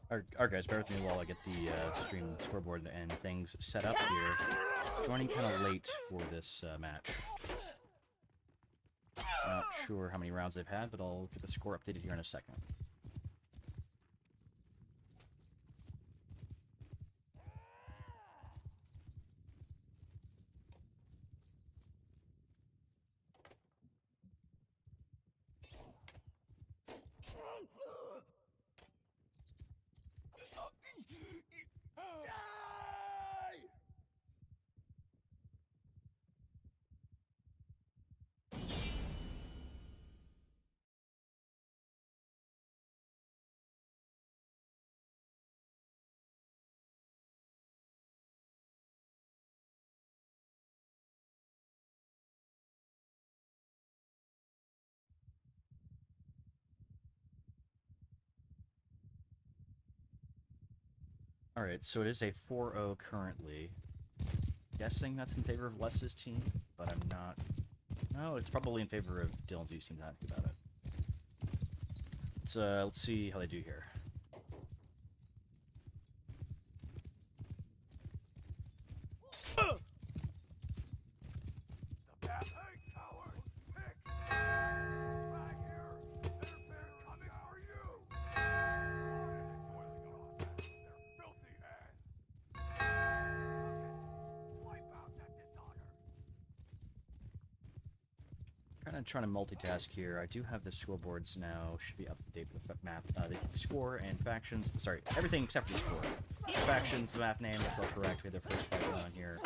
Alright guys, bear with me while I get the stream scoreboard and things set up here. Joining kind of late for this match. Not sure how many rounds they've had, but I'll get the score updated here in a second. Alright, so it is a 4-0 currently. Guessing that's in favor of Les's team, but I'm not... No, it's probably in favor of Dylan's team, not about it. Let's see how they do here. Kind of trying to multitask here. I do have the scoreboards now. Should be up to date with the map. The score and factions. Sorry, everything except for the score. Factions, the map name, that's all correct. We had their first fight on here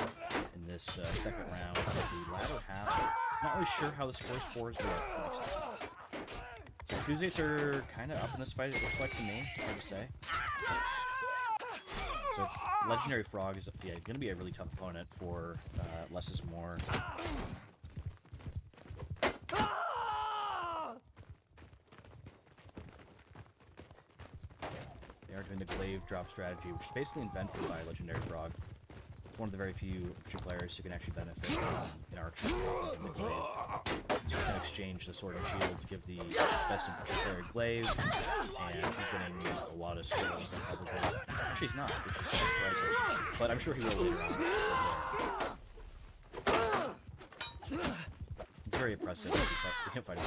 in this second round. But the latter half, not really sure how the scores for is, but Tuesdays are kind of up in this fight, it looks like to me. Hard to say. So it's Legendary Frog is going to be a really tough opponent for Less is More. They are doing the glaive drop strategy, which is basically invented by Legendary Frog. It's one of the very few players who can actually benefit in Archer in the glaive. You can exchange the sword and shield to give the best infantry player glaive, and he's getting a lot of skills probably. Actually, he's not, which is surprising, but I'm sure he will later on. It's very impressive. We can't fight him.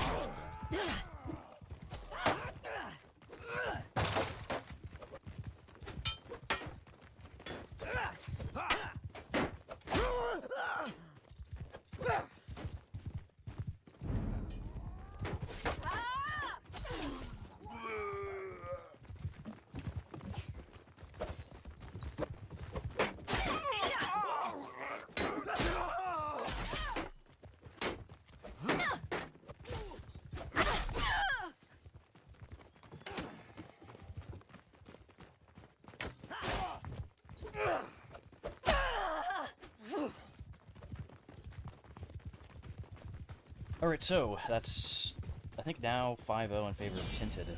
Alright, so that's, I think now 5-0 in favor of Tinted.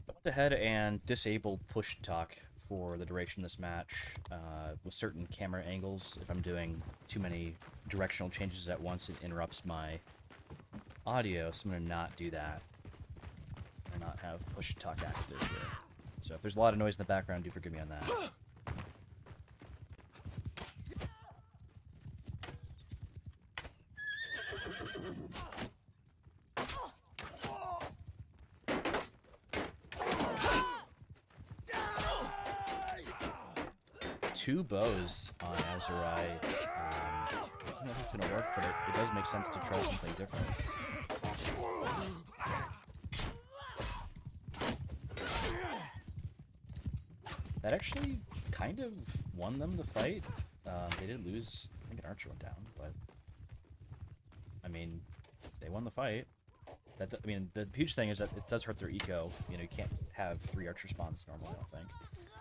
I went ahead and disabled push talk for the duration of this match with certain camera angles. If I'm doing too many directional changes at once, it interrupts my audio, so I'm going to not do that. I'm going to not have push talk active here. So if there's a lot of noise in the background, do forgive me on that. Two bows on Azurai. I don't know if it's going to work, but it does make sense to try something different. That actually kind of won them the fight. They did lose. I think an archer went down, but I mean, they won the fight. I mean, the huge thing is that it does hurt their eco. You know, you can't have 3 archer spawns normally, I don't think.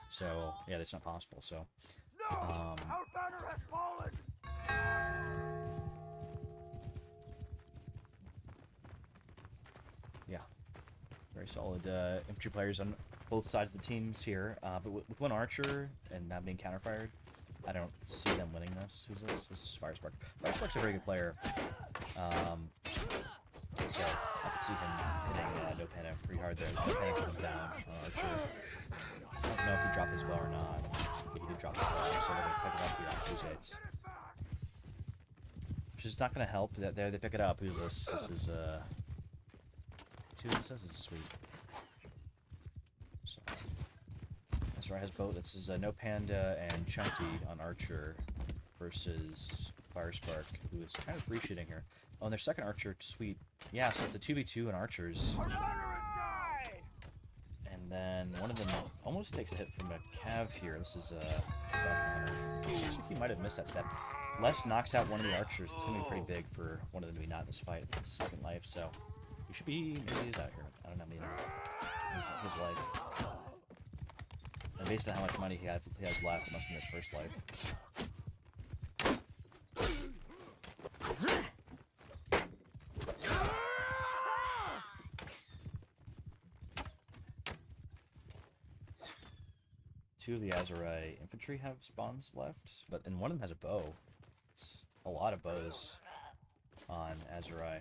So, yeah, that's not possible, so... No! Our banner has fallen! Yeah. Very solid infantry players on both sides of the teams here. But with one archer and that being counterfired, I don't see them winning this. Who's this? This is Firespark. Firespark's a very good player. So I could see him hitting no panic pretty hard there. No panic comes down. Archer. I don't know if he dropped his bow or not. He did drop his bow, so they're gonna pick it up here on Crusades. Which is not gonna help. There they pick it up. Who's this? This is this is sweet. So that's right, has both. This is No Panda and Chunky on Archer versus Firespark, who is kind of free shooting here. Oh, and their second Archer, sweet. Yeah, so it's a 2v2 in Archers. And then one of them almost takes a hit from a Cav here. This is actually, he might have missed that step. Les knocks out one of the Archers. It's going to be pretty big for one of them to be not in this fight. It's his second life, so he should be. Maybe he's out here. I don't know. Maybe his life. And based on how much money he has left, it must be his first life. Two of the Azurai infantry have spawns left, and one of them has a bow. It's a lot of bows on Azurai.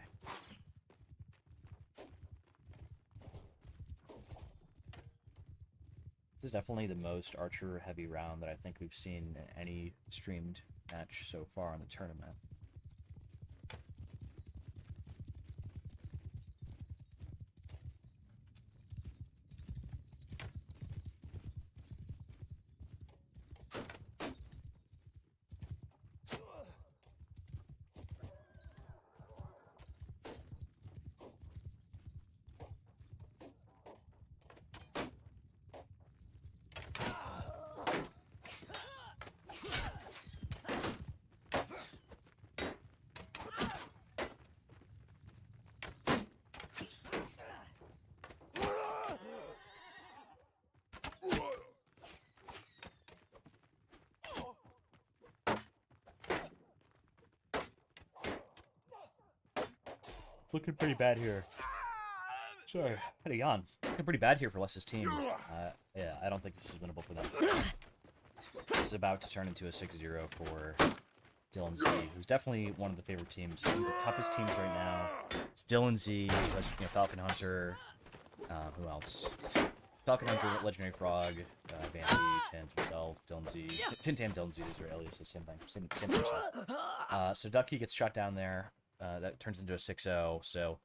This is definitely the most archer-heavy round that I think we've seen in any streamed match so far in the tournament. It's looking pretty bad here. Sorry, had a yawn. Looking pretty bad here for Les's team. Yeah, I don't think this is winnable for them. This is about to turn into a 6-0 for Dylan Z, who's definitely one of the favorite teams. One of the toughest teams right now. It's Dylan Z, who has, Falcon Hunter. Who else? Falcon Hunter, Legendary Frog, Vandy, Tint himself, Dylan Z. Tinted, Dylan Z is their aliases, same thing. Same person. So Ducky gets shot down there. That turns into a 6-0, so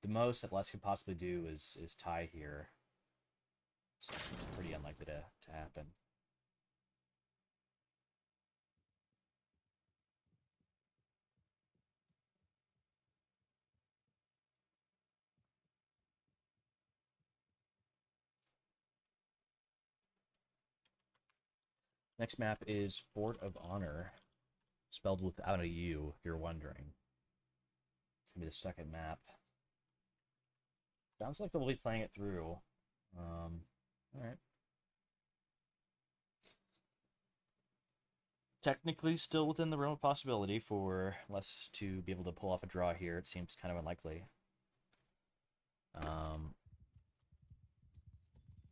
the most that Les could possibly do is tie here. So it seems pretty unlikely to happen. Next map is Fort of Honor, spelled without a U, if you're wondering. It's gonna be the second map. Sounds like they'll be playing it through. Alright. Technically still within the realm of possibility for Les to be able to pull off a draw here. It seems kind of unlikely.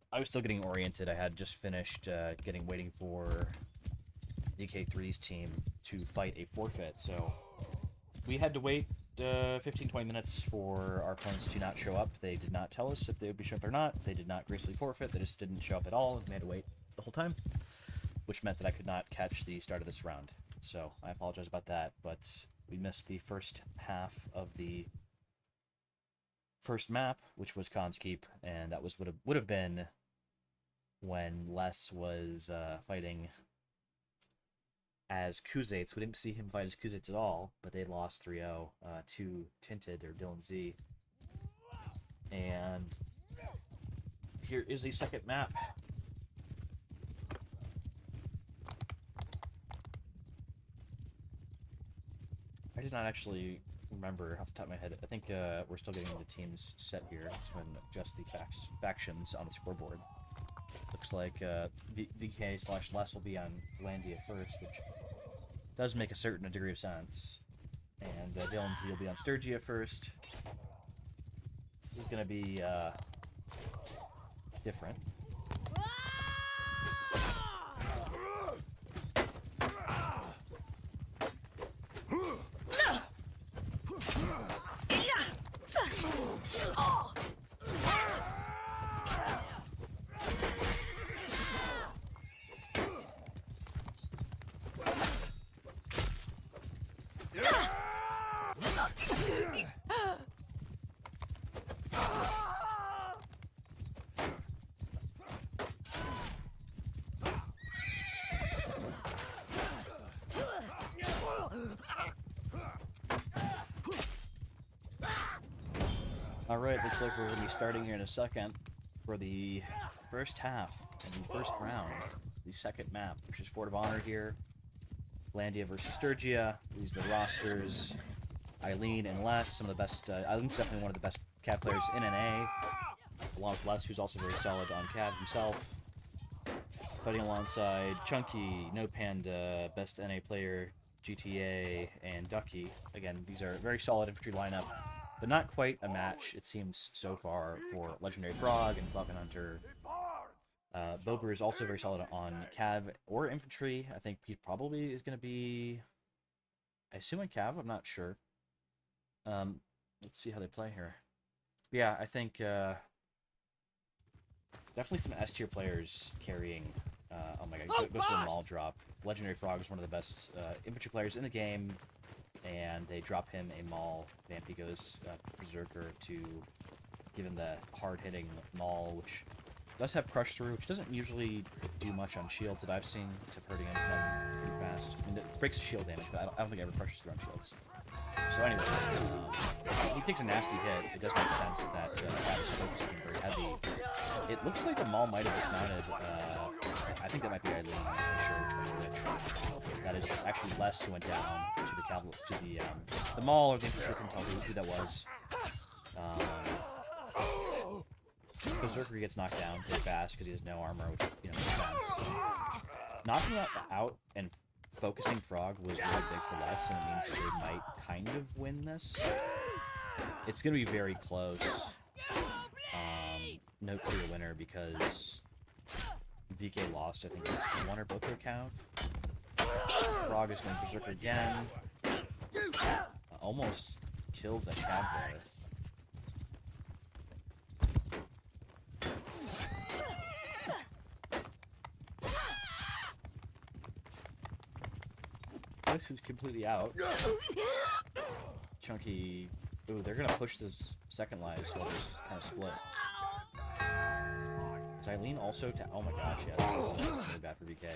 I was still getting oriented. I had just finished waiting for DK3's team to fight a forfeit, so we had to wait 15-20 minutes for our opponents to not show up. They did not tell us if they would be showing up or not. They did not gracefully forfeit. They just didn't show up at all. We had to wait the whole time, which meant that I could not catch the start of this round. So I apologize about that, but we missed the first half of the first map, which was Khan's Keep, and that was would have been when Les was fighting as Kuzates. We didn't see him fight as Kuzates at all, but they lost 3-0 to Tinted, or Dylan Z. And here is the second map. I did not actually remember off the top of my head. I think we're still getting the teams set here. It's when adjust the factions on the scoreboard. Looks like VK/Les will be on Landia first, which does make a certain degree of sense. And Dylan Z will be on Sturgia first. This is going to be different. Alright, looks like we're going to be starting here in a second for the first half of the first round, the second map, which is Fort of Honor here. Landia versus Sturgia. These are the rosters. Eileen and Les, some of the best. Eileen's definitely one of the best Cav players in NA, along with Les, who's also very solid on Cav himself. Fighting alongside Chunky, No Panda, best NA player, GTA, and Ducky. Again, these are a very solid infantry lineup, but not quite a match, it seems, so far for Legendary Frog and Falcon Hunter. Bober is also very solid on Cav or Infantry. I think he probably is going to be, I assume on Cav, I'm not sure. Let's see how they play here. Yeah, I think definitely some S tier players carrying. Oh my god, goes to the Maul drop. Legendary Frog is one of the best infantry players in the game, and they drop him a Maul. Vampy goes Berserker to give him the hard-hitting Maul, which does have Crush Through, which doesn't usually do much on shields that I've seen, except hurting him pretty fast. I mean, it breaks the shield damage, but I don't think it ever crushes through on shields. So anyways, he takes a nasty hit. It does make sense that Cav is focusing very heavy. It looks like the Maul might have dismounted. I think that might be Eileen. I'm not sure which. That is actually Les who went down to the cavalry, to the Maul, or the infantry. Couldn't tell who that was. Berserker gets knocked down pretty fast because he has no armor, which, you know, makes sense. Knocking out and focusing Frog was really big for Les, and it means that they might kind of win this. It's going to be very close. No clear winner because VK lost, I think it's one or both their Cav. Frog is going Berserker again. Almost kills that Cav there. This is completely out. Chunky. Ooh, they're gonna push this second live, so they'll just kind of split. Is Eileen also oh my gosh, yeah, this is really bad for VK.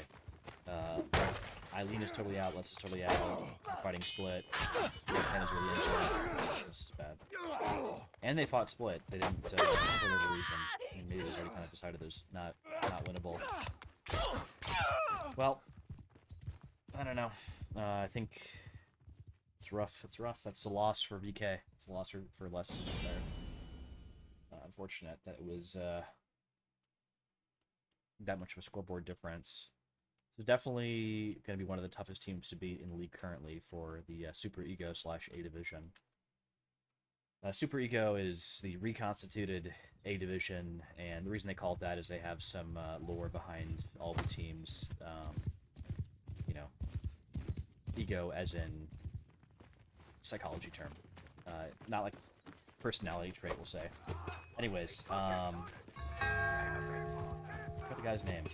Eileen is totally out, Les is totally out. They're fighting split. Pen is really into it. This is bad. And they fought split. They didn't, for whatever reason. I mean, maybe it was already kind of decided there's not winnable. Well, I don't know. I think it's rough. It's rough. That's a loss for VK. It's a loss for Les there. Unfortunate that it was that much of a scoreboard difference. So definitely going to be one of the toughest teams to beat in the league currently for the Super Ego / A Division. Super Ego is the reconstituted A Division, and the reason they call it that is they have some lore behind all the teams. You know, ego as in psychology term, not like personality trait, we'll say. Anyways, what's the guy's name?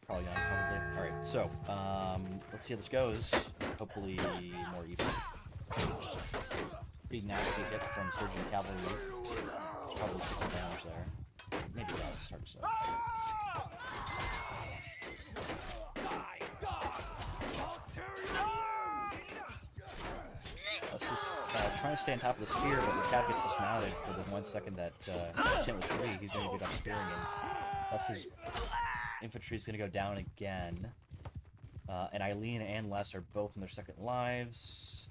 Probably Young, probably. Alright, so, let's see how this goes. Hopefully more even. Pretty nasty hit from Surgeon Cavalry. It's probably 60 damage there. Maybe less, hard to say. Let's just trying to stay on top of the spear, but the Cav gets dismounted for the 1 second that Tint was free. He's going to get up spearing him. Plus his infantry is going to go down again. And Eileen and Les are both in their second lives.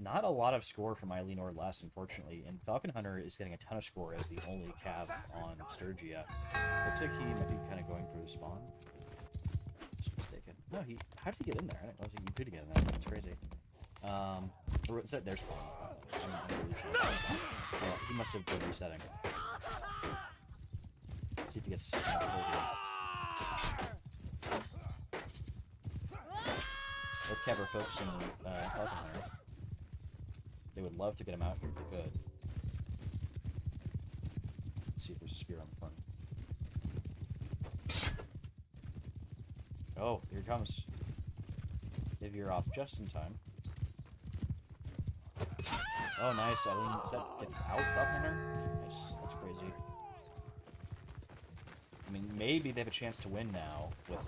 Not a lot of score from Eileen or Les, unfortunately. And Falcon Hunter is getting a ton of score as the only Cav on Sturgia. Looks like he might be kind of going for the spawn. Just mistaken. No, how did he get in there? I didn't realize he could get in there. That's crazy. Or is that their spawn? I'm not really sure. Well, he must have been resetting. see if he gets comfortable here. Both Kev are focusing on Falcon Hunter. They would love to get him out here if they could. Let's see if there's a spear on the front. Oh, here it comes. They veer off just in time. Oh, nice. Eileen, is that gets out, Falcon Hunter? Nice. That's crazy. I mean, maybe they have a chance to win now with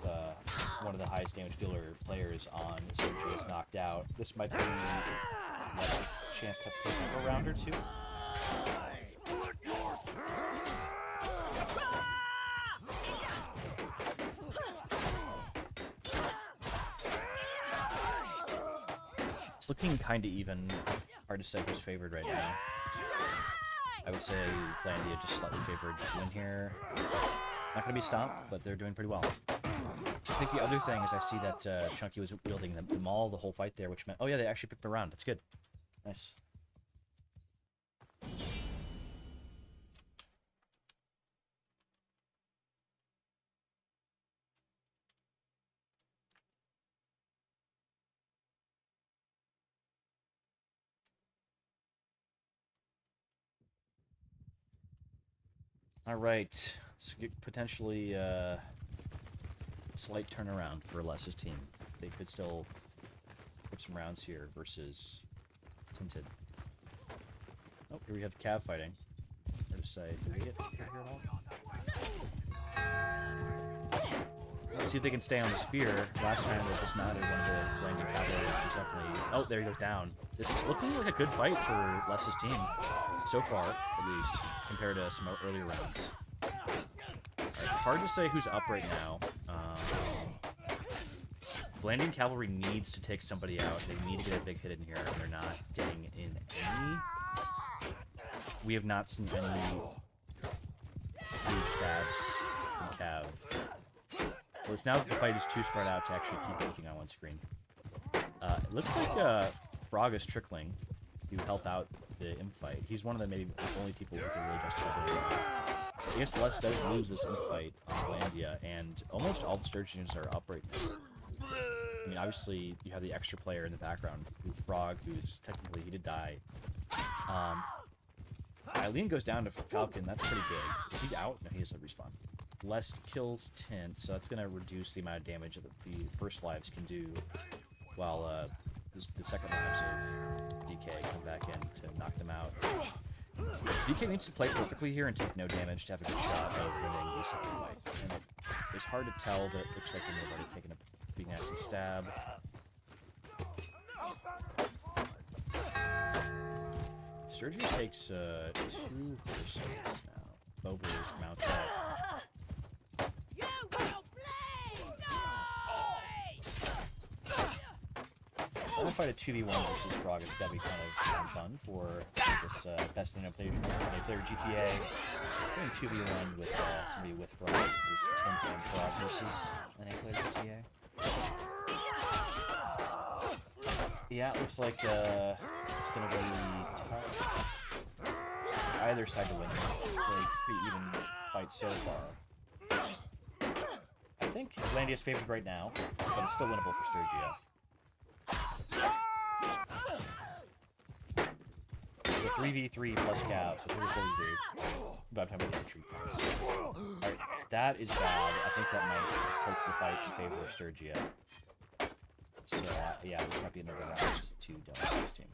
one of the highest damage dealer players on Sergio is knocked out. This might be a chance to pick up a round or two. It's looking kind of even. Hard to say who's favored right now. I would say Landia just slightly favored to win here. Not going to be stopped, but they're doing pretty well. I think the other thing is I see that Chunky was wielding the maul the whole fight there, which meant... Oh yeah, they actually picked him around. That's good. Nice. Alright. So potentially slight turnaround for Les's team. They could still put some rounds here versus Tinted. Oh, here we have Cav fighting. Hard to say. Did they get here at all? Let's see if they can stay on the spear. Last time they dismounted one of the landing cavalry, which is definitely... Oh, there he goes down. This is looking like a good fight for Les's team. So far, at least, compared to some earlier rounds. Right, hard to say who's up right now. Landing Cavalry needs to take somebody out. They need to get a big hit in here, and they're not getting in any. We have not seen any huge stabs from Cav. Well, it's now that the fight is too spread out to actually keep looking on one screen. It looks like Frog is trickling to help out the imp fight. He's one of the maybe only people who can really justify it. I guess Les does lose this imp fight on Landia, and almost all the Sturge units are up right now. I mean, obviously, you have the extra player in the background, Frog, who's technically, he did die. Eileen goes down to Falcon, that's pretty big. Is he out? No, he doesn't respawn. Les kills Tint, so that's going to reduce the amount of damage that the first lives can do, while the second lives of DK come back in to knock them out. DK needs to play perfectly here and take no damage to have a good shot of winning the second fight. And it's hard to tell, but it looks like they've already taken a big nasty stab. Sergio takes 2 horses now. Bober mounts up. I'm gonna fight a 2v1 versus Frog. It's gotta be kind of fun for this best in player. If they're GTA, doing 2v1 with somebody with Frog is 10 times Frog versus an player GTA. Yeah, it looks like it's gonna be tough. Either side to win. It's really pretty even fight so far. I think Landia's favored right now, but it's still winnable for Sturgio. It's a 3v3 plus Cav, so 3 4 about time with the entry points. Alright, that is bad. I think that might take the fight in favor of Sturgio. So, yeah, this might be another round to Delphi's team.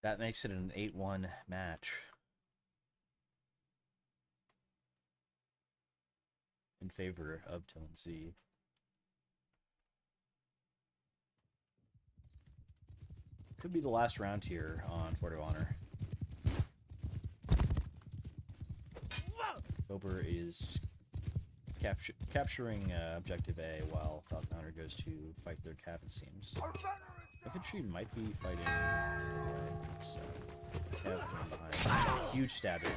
That makes it an 8-1 match. In favor of Tillen Z. Could be the last round here on Fort of Honor. Bober is capturing Objective A while Falcon Hunter goes to fight their cav, it seems. Infantry might be fighting so cav behind. Huge stab in.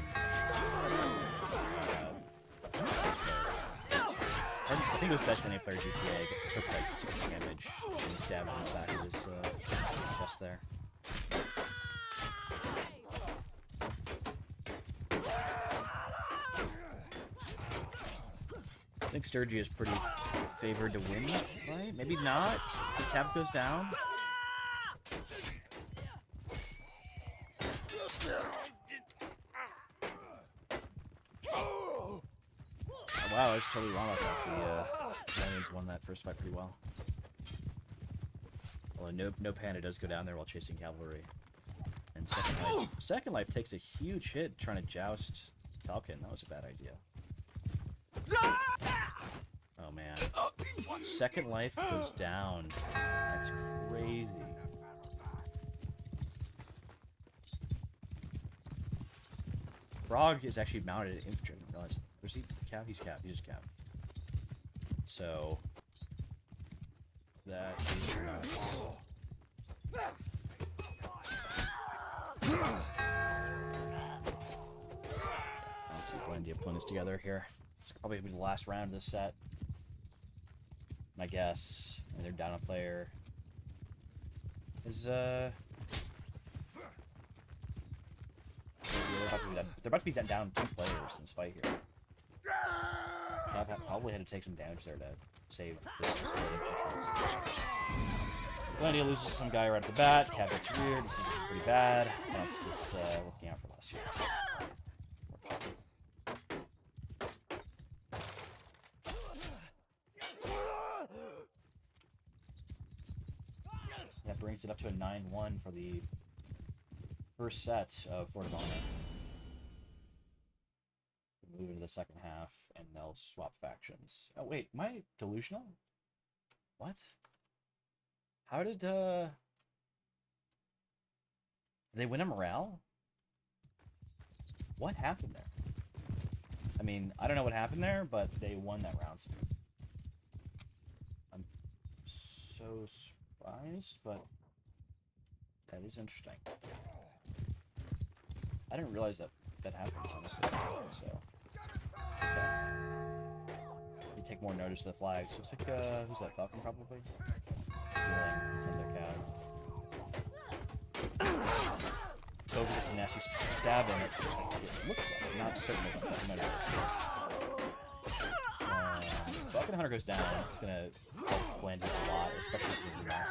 I think it was best NA player GTA took like 6 damage and stabbed in the back of his chest there. I think Sturgy is pretty favored to win, right? Maybe not. The cap goes down. Oh, wow, I was totally wrong about that. The Lions won that first fight pretty well. Well, no Panda does go down there while chasing cavalry. And Second Life takes a huge hit trying to joust Falcon. That was a bad idea. Oh man. Second Life goes down. That's crazy. Frog is actually mounted at infantry. I didn't realize. Was he cav? He's cav. He's just cav. So that is nuts. Let's see if Glendia pulling this together here. It's probably gonna be the last round of this set. My guess. I mean, they're down a player. They're about to be down 2 players in this fight here. I've probably had to take some damage there to save this. Glendia loses some guy right off the bat. Cav gets reared. This is pretty bad. That's just looking out for us here. That brings it up to a 9-1 for the first set of Fort of Honor. We'll move into the second half, and they'll swap factions. Oh wait, am I delusional? What? How did they win a morale? What happened there? I mean, I don't know what happened there, but they won that round. I'm so surprised, but that is interesting. I didn't realize that happened, honestly. So, okay. You take more notice of the flags. Looks like, who's that, Falcon, probably? Stealing from their cav. Over gets a nasty stab in it. It looked like it, not certainly Falcon Hunter goes down. It's gonna help Glendia a lot, especially if you're not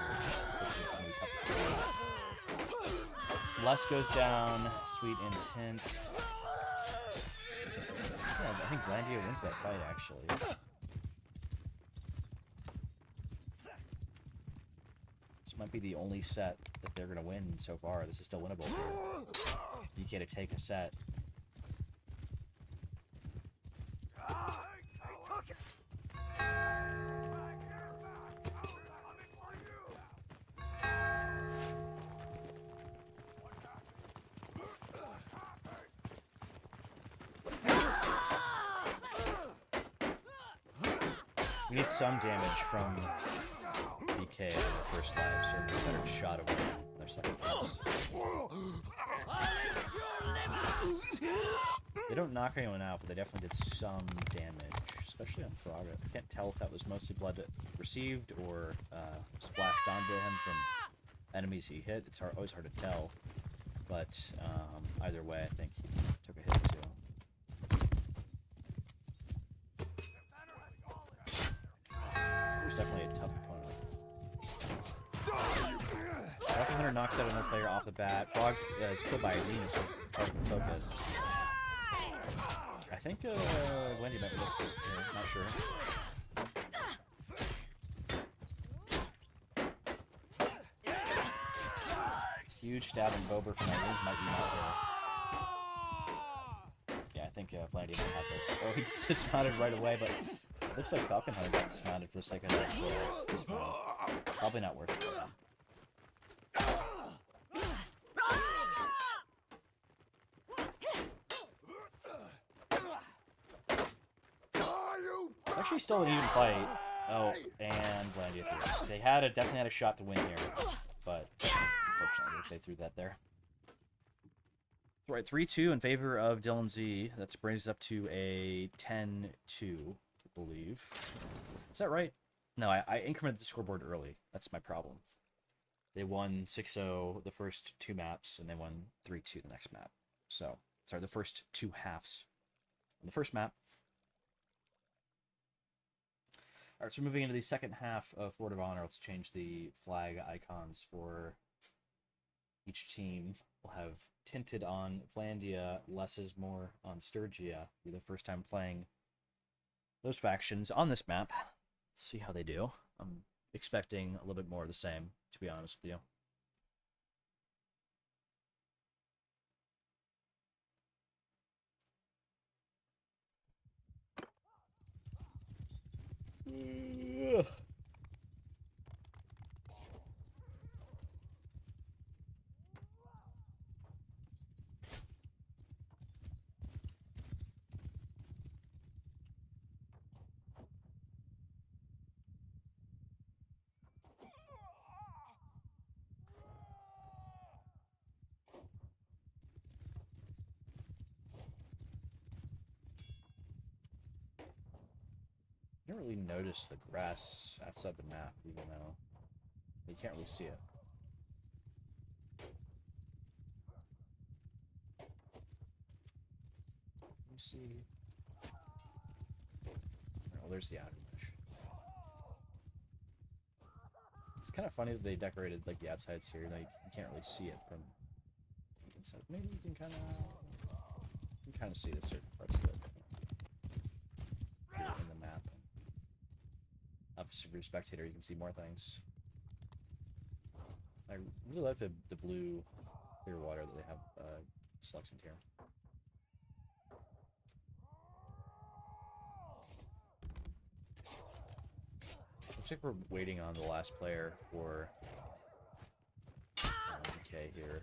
Les goes down. Sweet intent. Yeah, I think Glendia wins that fight, actually. This might be the only set that they're going to win so far. This is still winnable for DK to take a set. We need some damage from DK on their first life, so they're a better shot of winning their second lives. They don't knock anyone out, but they definitely did some damage, especially on Frog. I can't tell if that was mostly blood received or splashed onto him from enemies he hit. It's always hard to tell, but either way, I think he took a hit too. Definitely a tough opponent. Falcon Hunter knocks out another player off the bat. Frog is killed by Irene, so hard to focus. I think Wendy might be this. Yeah, not sure. Huge stab in Bober from Irene might be out there. Yeah, I think Vlandy might have this. Oh, he's dismounted right away, but looks like Falcon Hunter got dismounted for the second half, so dismount. Probably not worth it. Actually, still an even fight. Oh, and Landia threw it. They definitely had a shot to win here, but unfortunately they threw that there. All right, 3-2 in favor of Dylan Z. That brings us up to a 10-2, I believe. Is that right? No, I incremented the scoreboard early. That's my problem. They won 6-0 the first 2 maps, and they won 3-2 the next map. So, sorry, the first 2 halves. On the first map. All right, so moving into the second half of Fort of Honor, let's change the flag icons for each team. We'll have Tinted on Flandia, Less is More on Sturgia. Be the first time playing those factions on this map. Let's see how they do. I'm expecting a little bit more of the same, to be honest with you. Ugh. I don't really notice the grass outside the map, even though you can't really see it. Let me see. Oh, there's the outer mesh. It's kind of funny that they decorated like the outsides here. You can't really see it from the inside. Maybe you can kind of see the certain parts of it here in the map. Obviously, if you're a spectator, you can see more things. I really like the blue clear water that they have selected here. Looks like we're waiting on the last player for DK here.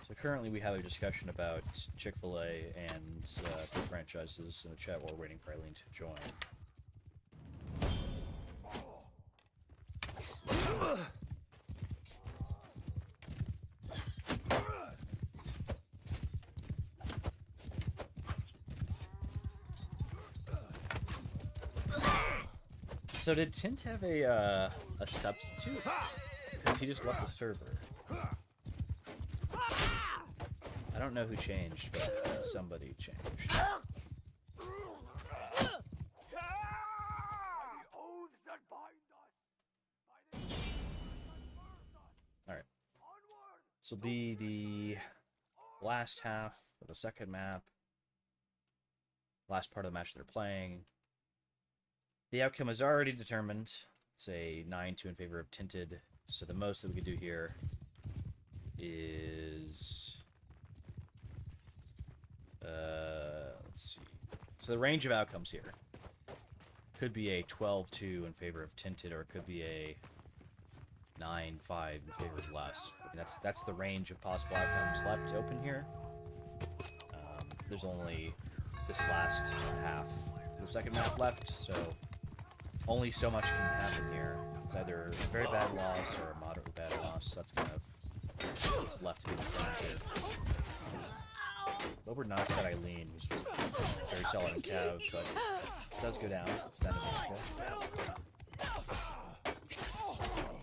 So currently we have a discussion about Chick-fil-A and food franchises in the chat while we're waiting for Eileen to join. So did Tint have a substitute? Because he just left the server. I don't know who changed, but somebody changed. Alright. This will be the last half of the second map. Last part of the match they're playing. The outcome is already determined. It's a 9-2 in favor of Tinted. So the most that we could do here is... let's see. So the range of outcomes here could be a 12-2 in favor of Tinted, or it could be a 9-5 in favor of Less. I mean, that's the range of possible outcomes left open here. There's only this last half of the second map left, so only so much can happen here. It's either a very bad loss or a moderately bad loss. That's kind of what's left to be determined. Lower knocks out Eileen, who's just very solid in Cav, but it does go down. It's down to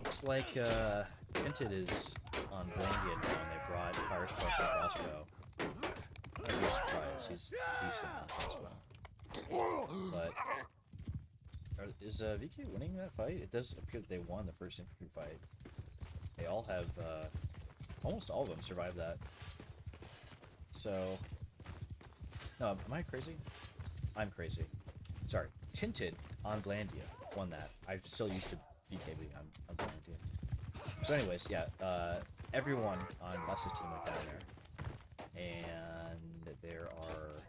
looks like Tinted is on Brandy now, and they brought Fire Spark and Crossbow. I'd be surprised. He's decent on Crossbow. But is VK winning that fight? It does appear that they won the first infantry fight. They all have, almost all of them survived that. So, no, am I crazy? I'm crazy. Sorry. Tinted on Blandia won that. I'm still used to VK being on Blandia. So anyways, yeah, everyone on Less's team went down there. And there are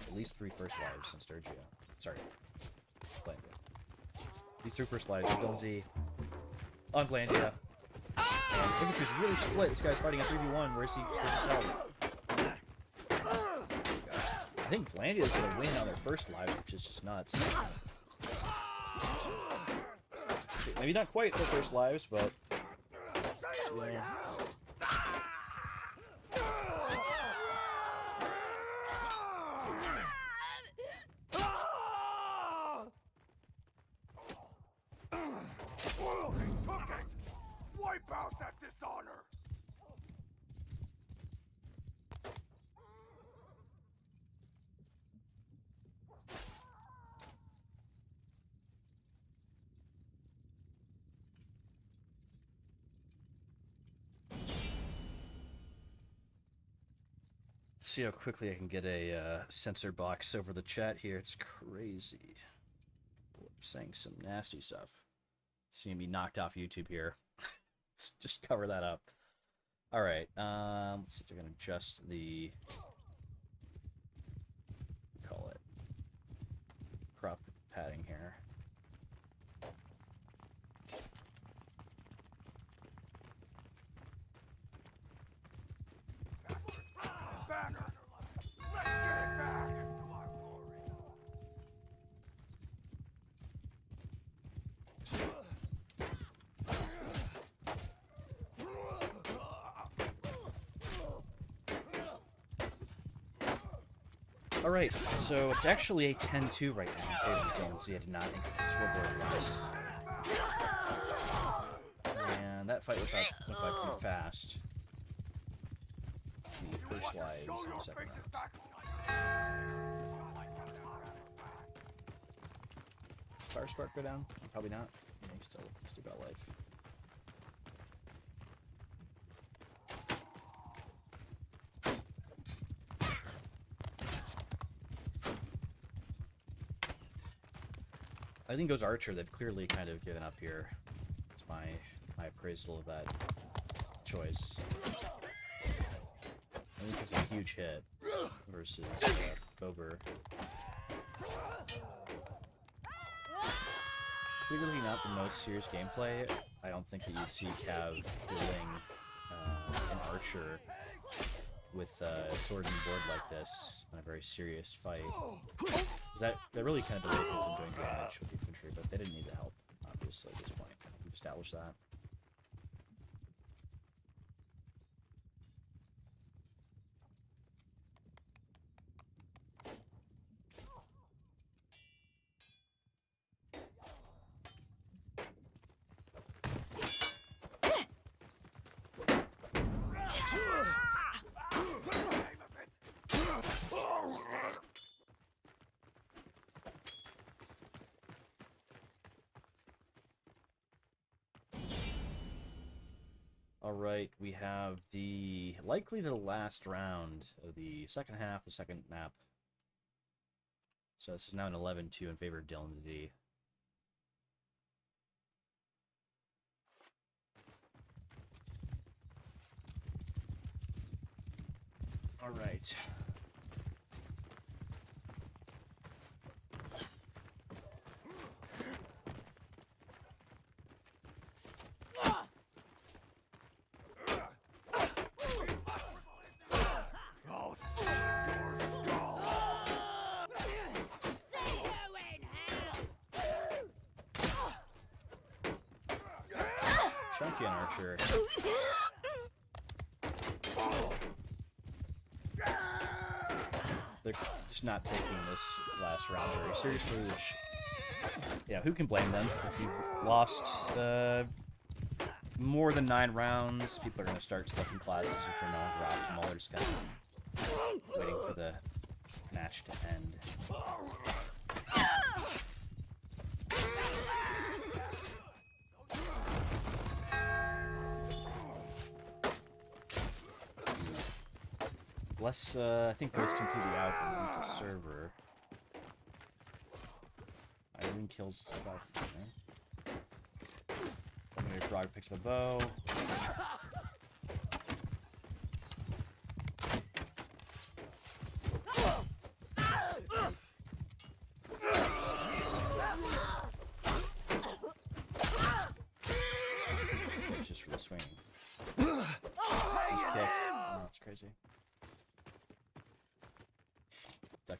at least 3 first lives in Sturgio. Sorry, Glandia. These 3 first lives are Lindsay on Glandia. And infantry's really split. This guy's fighting a 3v1. Where's his health? I think Glandia's gonna win on their first lives, which is just nuts. Maybe not quite their first lives, but yeah. Wipe out that dishonor! See how quickly I can get a censor box over the chat here. It's crazy. People are saying some nasty stuff. Seeing me knocked off YouTube here. Let's just cover that up. All right. Let's see if I can adjust the call it crop padding here. Banner! Let's get it back! To our glory! All right, so it's actually a 10-2 right now. I did not think the scoreboard last. And that fight went by pretty fast. The first lives in the second round. Fire spark go down? Probably not. Yeah, he's still got life. I think goes Archer. They've clearly kind of given up here. It's my appraisal of that choice. I think it's a huge hit versus Bober. Clearly not the most serious gameplay. I don't think that you'd see Cav dueling an Archer with sword and board like this in a very serious fight. That really kind of delayed them from doing damage with the infantry, but they didn't need the help, obviously, at this point. We've established that. Alright, we have likely the last round of the second half, the second map. So this is now an 11-2 in favor of Dylan Z. Alright. Chunky on Archer. They're just not taking this last round very seriously, which, yeah, who can blame them? If you've lost more than 9 rounds, people are going to start selecting classes which are no longer optimal. They're just kind of waiting for the match to end. Bless, I think goes completely out and leave the server. Irene kills about. Okay. Frog picks up a bow.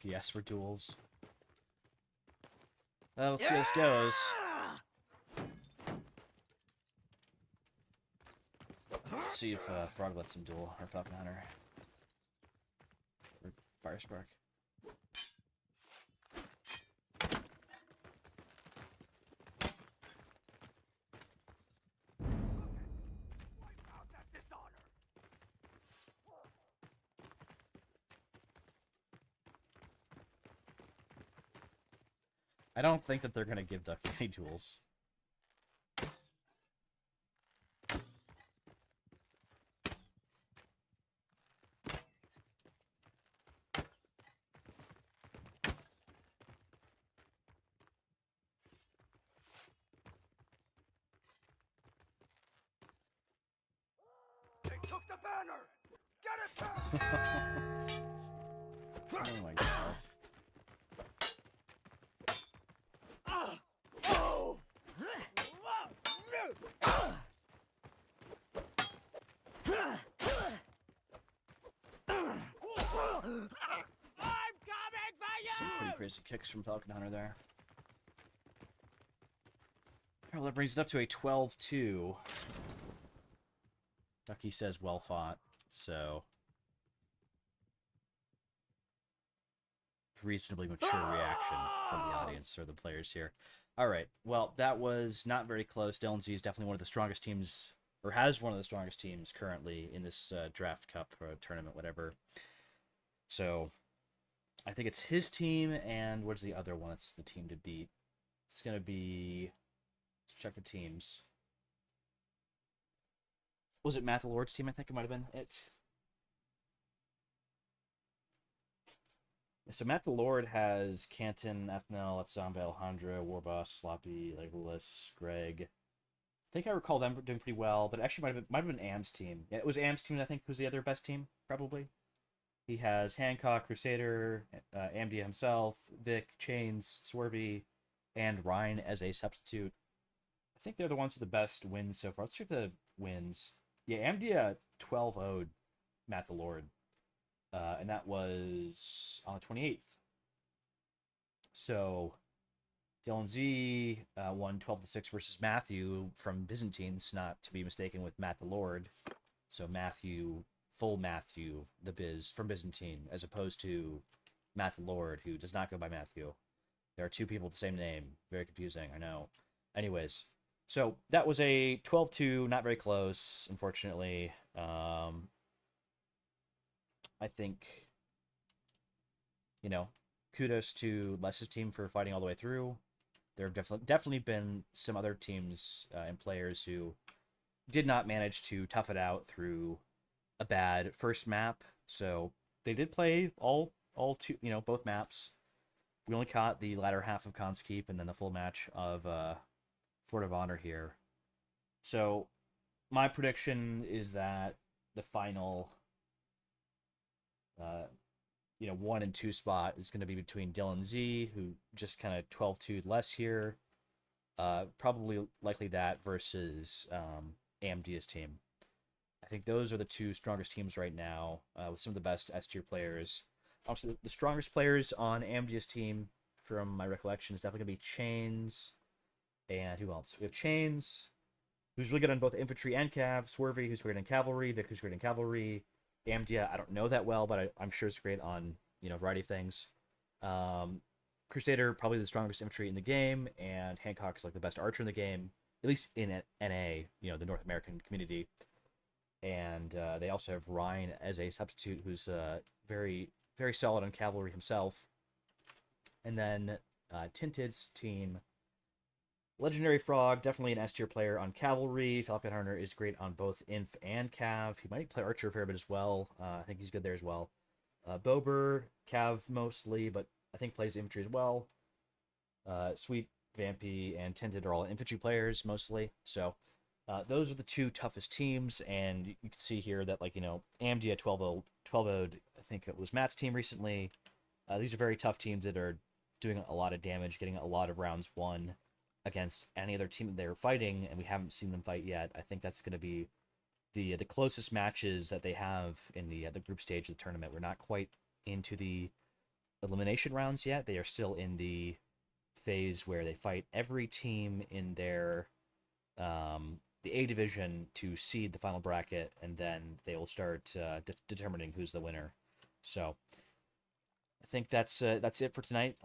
FPS for duels. Let's see how this goes. Let's see if Frog lets him duel, or Falcon Hunter. Or Fire Spark. Wipe out that dishonor. I don't think that they're going to give Ducky any duels. They took the banner. Get it back. Oh my god. I'm coming for you. Some pretty crazy kicks from Falcon Hunter there. Well, that brings it up to a 12-2. Ducky says well fought, so reasonably mature reaction from the audience or the players here. All right, well, that was not very close. Dylan Z is definitely one of the strongest teams, or has one of the strongest teams currently in this draft cup or tournament, whatever. So I think it's his team, and what's the other one? It's the team to beat. It's going to be... Let's check the teams. Was it Matt the Lord's team? I think it might have been it. So Matt the Lord has Canton, Ethnel, Etzamba, Alejandra, Warboss, Sloppy, Legolas, Greg. I think I recall them doing pretty well, but it actually might have been Am's team. Yeah, it was Am's team, I think, who's the other best team, probably. He has Hancock, Crusader, Amdia himself, Vic, Chains, Swervy, and Ryan as a substitute. I think they're the ones with the best wins so far. Let's check the wins. Yeah, Amdia 12-0'd Matt the Lord. And that was on the 28th. So Dylan Z won 12-6 versus Matthew from Byzantines, not to be mistaken with Matt the Lord. So Matthew, full Matthew, the Biz from Byzantine, as opposed to Matt the Lord, who does not go by Matthew. There are two people with the same name. Very confusing, I know. Anyways, so that was a 12-2, not very close, unfortunately. I think, you know, kudos to Les's team for fighting all the way through. There have definitely been some other teams and players who did not manage to tough it out through a bad first map. So they did play all two, you know, both maps. We only caught the latter half of Khan's Keep and then the full match of Fort of Honor here. So my prediction is that the final 1 and 2 spot is going to be between Dylan Z, who just kind of 12-2'd less here. Probably likely that versus Amdia's team. I think those are the two strongest teams right now, with some of the best S tier players. Obviously, the strongest players on Amdia's team, from my recollection, is definitely going to be Chains. And who else? We have Chains, who's really good on both infantry and cav. Swervy, who's great in cavalry. Vic, who's great in cavalry. Amdia, I don't know that well, but I'm sure it's great on, you know, a variety of things. Crusader, probably the strongest infantry in the game, and Hancock is like the best archer in the game, at least in NA, you know, the North American community. And they also have Ryan as a substitute, who's very, very solid on cavalry himself. And then Tinted's team, Legendary Frog, definitely an S tier player on cavalry. Falcon Hunter is great on both inf and cav. He might play archer a fair bit as well. I think he's good there as well. Bober, cav mostly, but I think plays infantry as well. Sweet, Vampy, and Tinted are all infantry players mostly. So those are the two toughest teams, and you can see here that, like, you know, Amdia 12-0'd, I think it was Matt's team recently. These are very tough teams that are doing a lot of damage, getting a lot of rounds won against any other team that they're fighting, and we haven't seen them fight yet. I think that's going to be the closest matches that they have in the group stage of the tournament. We're not quite into the elimination rounds yet. They are still in the phase where they fight every team in their the A division to seed the final bracket, and then they will start determining who's the winner. So I think that's it for tonight.